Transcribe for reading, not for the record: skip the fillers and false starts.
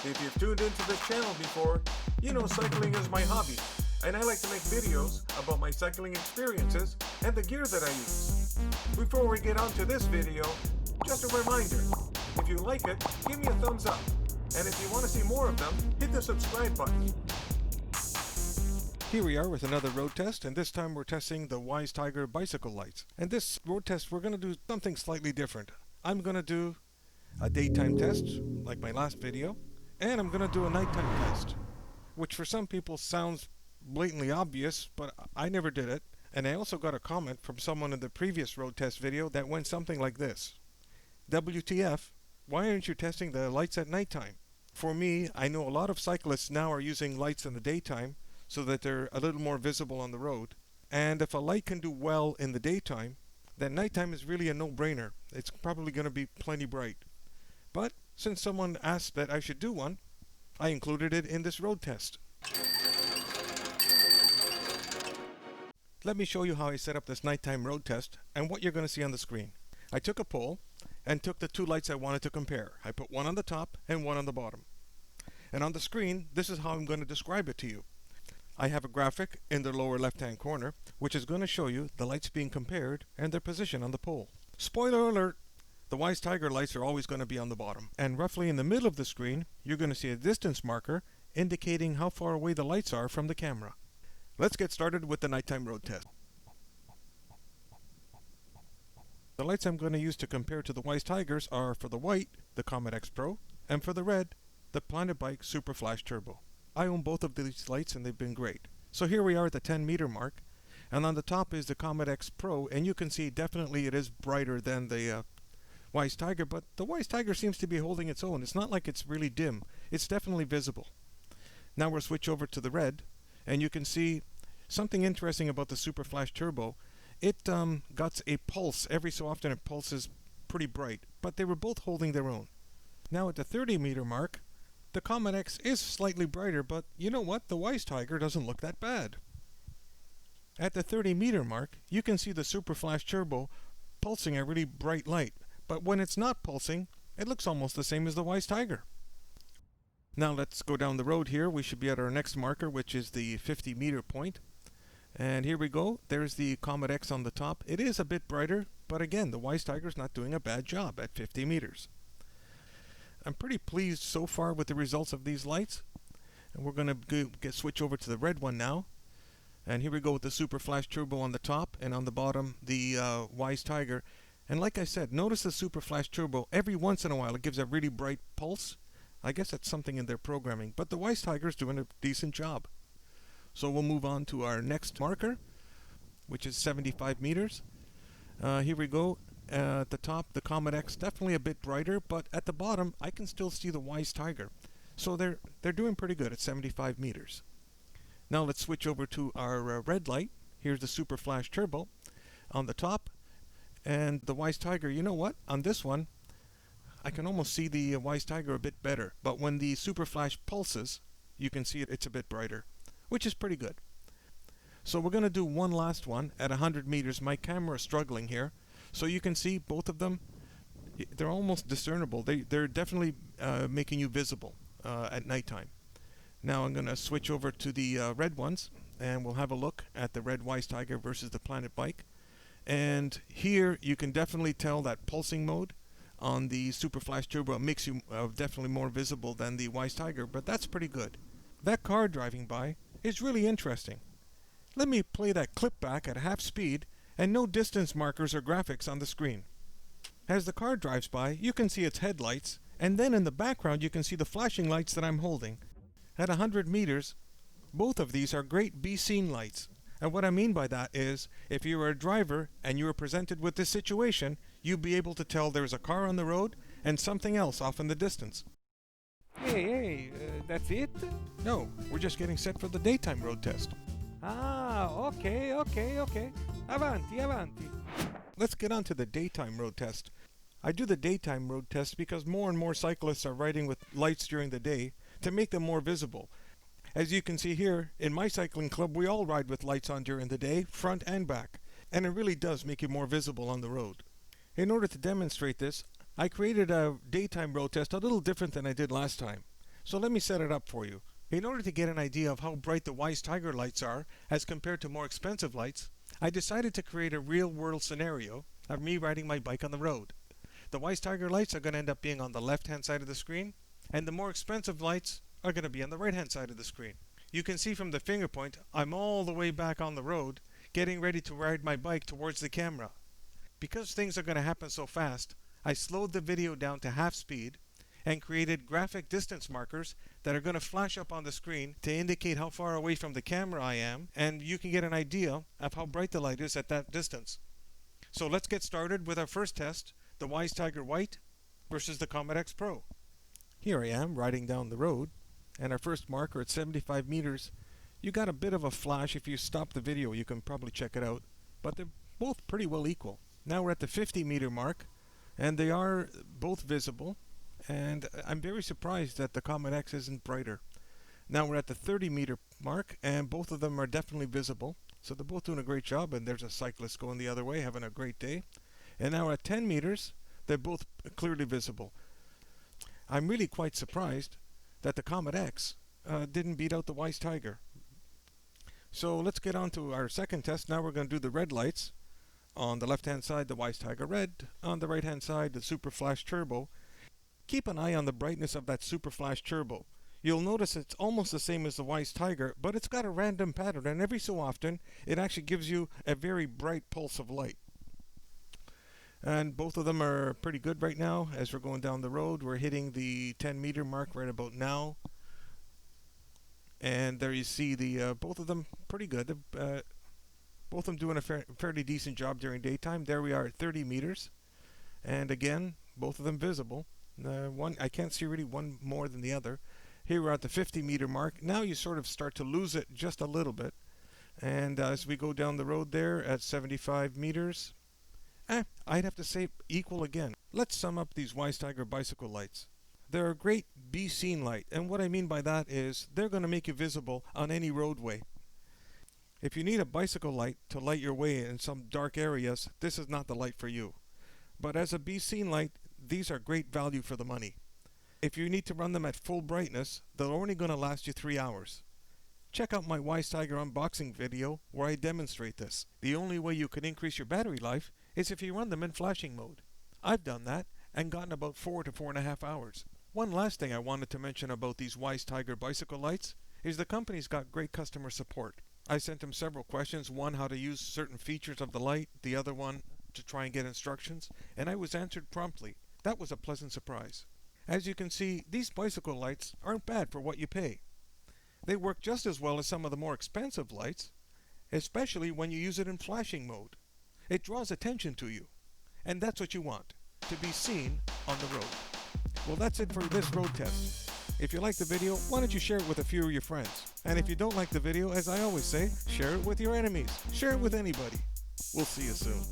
If you've tuned into this channel before, you know cycling is my hobby, and I like to make videos about my cycling experiences and the gear that I use. Before we get on to this video, just a reminder, if you like it, give me a thumbs up, and if you want to see more of them, hit the subscribe button. Here we are with another road test, and this time we're testing the Wise Tiger bicycle lights. And this road test we're going to do something slightly different. I'm going to do a daytime test, like my last video, and I'm going to do a nighttime test, which for some people sounds blatantly obvious, but I never did it. And I also got a comment from someone in the previous road test video that went something like this: WTF, why aren't you testing the lights at nighttime? For me, I know a lot of cyclists now are using lights in the daytime so that they're a little more visible on the road. And if a light can do well in the daytime, then nighttime is really a no-brainer. It's probably going to be plenty bright. But since someone asked that I should do one, I included it in this road test. Let me show you how I set up this nighttime road test and what you're going to see on the screen. I took a pole and took the two lights I wanted to compare. I put one on the top and one on the bottom. And on the screen, this is how I'm going to describe it to you. I have a graphic in the lower left-hand corner, which is going to show you the lights being compared and their position on the pole. Spoiler alert! The Wise Tiger lights are always going to be on the bottom. And roughly in the middle of the screen, you're going to see a distance marker indicating how far away the lights are from the camera. Let's get started with the nighttime road test. The lights I'm going to use to compare to the Wise Tigers are, for the white, the Comet X Pro, and for the red, the Planet Bike Superflash Turbo. I own both of these lights and they've been great. So here we are at the 10-meter mark, and on the top is the Comet X Pro, and you can see definitely it is brighter than the Wise Tiger, but the Wise Tiger seems to be holding its own. It's not like it's really dim. It's definitely visible. Now we'll switch over to the red, and you can see something interesting about the Superflash Turbo. It got a pulse. Every so often it pulses pretty bright, but they were both holding their own. Now at the 30-meter mark, the Comet X is slightly brighter, but you know what? The Wise Tiger doesn't look that bad. At the 30-meter mark, you can see the Superflash Turbo pulsing a really bright light, but when it's not pulsing, it looks almost the same as the Wise Tiger. Now let's go down the road here. We should be at our next marker, which is the 50-meter point. And here we go. There's the Comet X on the top. It is a bit brighter, but again, the Wise Tiger's not doing a bad job at 50 meters. I'm pretty pleased so far with the results of these lights. And we're going to switch over to the red one now. And here we go with the Superflash Turbo on the top, and on the bottom, the Wise Tiger. And like I said, notice the Superflash Turbo. Every once in a while, it gives a really bright pulse. I guess that's something in their programming. But the Wise Tiger's doing a decent job. So we'll move on to our next marker, which is 75 meters. Here we go. At the top, the Comet X, definitely a bit brighter, but at the bottom, I can still see the Wise Tiger. So they're doing pretty good at 75 meters. Now let's switch over to our red light. Here's the Superflash Turbo on the top. And the Wise Tiger, you know what? On this one, I can almost see the Wise Tiger a bit better. But when the Superflash pulses, you can see it's a bit brighter, which is pretty good. So we're going to do one last one at 100 meters. My camera is struggling here. So you can see both of them. They're almost discernible. They're definitely making you visible at nighttime. Now I'm going to switch over to the red ones, and we'll have a look at the red Wise Tiger versus the Planet Bike. And here you can definitely tell that pulsing mode on the Superflash Turbo makes you definitely more visible than the Wise Tiger, but that's pretty good. That car driving by is really interesting. Let me play that clip back at half speed and no distance markers or graphics on the screen. As the car drives by, you can see its headlights, and then in the background you can see the flashing lights that I'm holding. At 100 meters, both of these are great be-seen lights. And what I mean by that is, if you were a driver and you were presented with this situation, you'd be able to tell there's a car on the road and something else off in the distance. Hey, that's it? No, we're just getting set for the daytime road test. Ah, okay. Avanti. Let's get on to the daytime road test. I do the daytime road test because more and more cyclists are riding with lights during the day to make them more visible. As you can see here, in my cycling club, we all ride with lights on during the day, front and back, and it really does make you more visible on the road. In order to demonstrate this, I created a daytime road test a little different than I did last time. So let me set it up for you. In order to get an idea of how bright the Wise Tiger lights are as compared to more expensive lights, I decided to create a real-world scenario of me riding my bike on the road. The Wise Tiger lights are going to end up being on the left-hand side of the screen, and the more expensive lights are going to be on the right-hand side of the screen. You can see from the finger point, I'm all the way back on the road, getting ready to ride my bike towards the camera. Because things are going to happen so fast, I slowed the video down to half speed and created graphic distance markers that are going to flash up on the screen to indicate how far away from the camera I am, and you can get an idea of how bright the light is at that distance. So let's get started with our first test, the Wise Tiger White versus the Comet X Pro. Here I am riding down the road, and our first marker at 75 meters. You got a bit of a flash. If you stop the video, you can probably check it out, but they're both pretty well equal. Now we're at the 50 meter mark, and they are both visible, and I'm very surprised that the Comet X isn't brighter. Now we're at the 30 meter mark, and both of them are definitely visible, so they're both doing a great job, and there's a cyclist going the other way having a great day. And now at 10 meters, they're both clearly visible. I'm really quite surprised that the Comet X didn't beat out the Wise Tiger. So let's get on to our second test. Now we're going to do the red lights. On the left-hand side, the Wise Tiger Red. On the right-hand side, the Superflash Turbo. Keep an eye on the brightness of that Superflash Turbo. You'll notice it's almost the same as the Wise Tiger, but it's got a random pattern, and every so often, it actually gives you a very bright pulse of light. And both of them are pretty good right now. As we're going down the road, we're hitting the 10 meter mark right about now. And there you see the both of them pretty good. Both of them doing a fairly decent job during daytime. There we are at 30 meters. And again, both of them visible. One I can't see really one more than the other. Here we're at the 50 meter mark. Now you sort of start to lose it just a little bit. And as we go down the road there at 75 meters, I'd have to say equal again. Let's sum up these Wise Tiger bicycle lights. They're a great be-seen light, and what I mean by that is they're going to make you visible on any roadway. If you need a bicycle light to light your way in some dark areas, this is not the light for you. But as a be-seen light, these are great value for the money. If you need to run them at full brightness, they're only going to last you 3 hours. Check out my Wise Tiger unboxing video where I demonstrate this. The only way you can increase your battery life is if you run them in flashing mode. I've done that and gotten about 4 to 4.5 hours. One last thing I wanted to mention about these Wise Tiger bicycle lights is the company's got great customer support. I sent them several questions, one how to use certain features of the light, the other one to try and get instructions, and I was answered promptly. That was a pleasant surprise. As you can see, these bicycle lights aren't bad for what you pay. They work just as well as some of the more expensive lights, especially when you use it in flashing mode. It draws attention to you, and that's what you want, to be seen on the road. Well, that's it for this road test. If you like the video, why don't you share it with a few of your friends? And if you don't like the video, as I always say, share it with your enemies. Share it with anybody. We'll see you soon.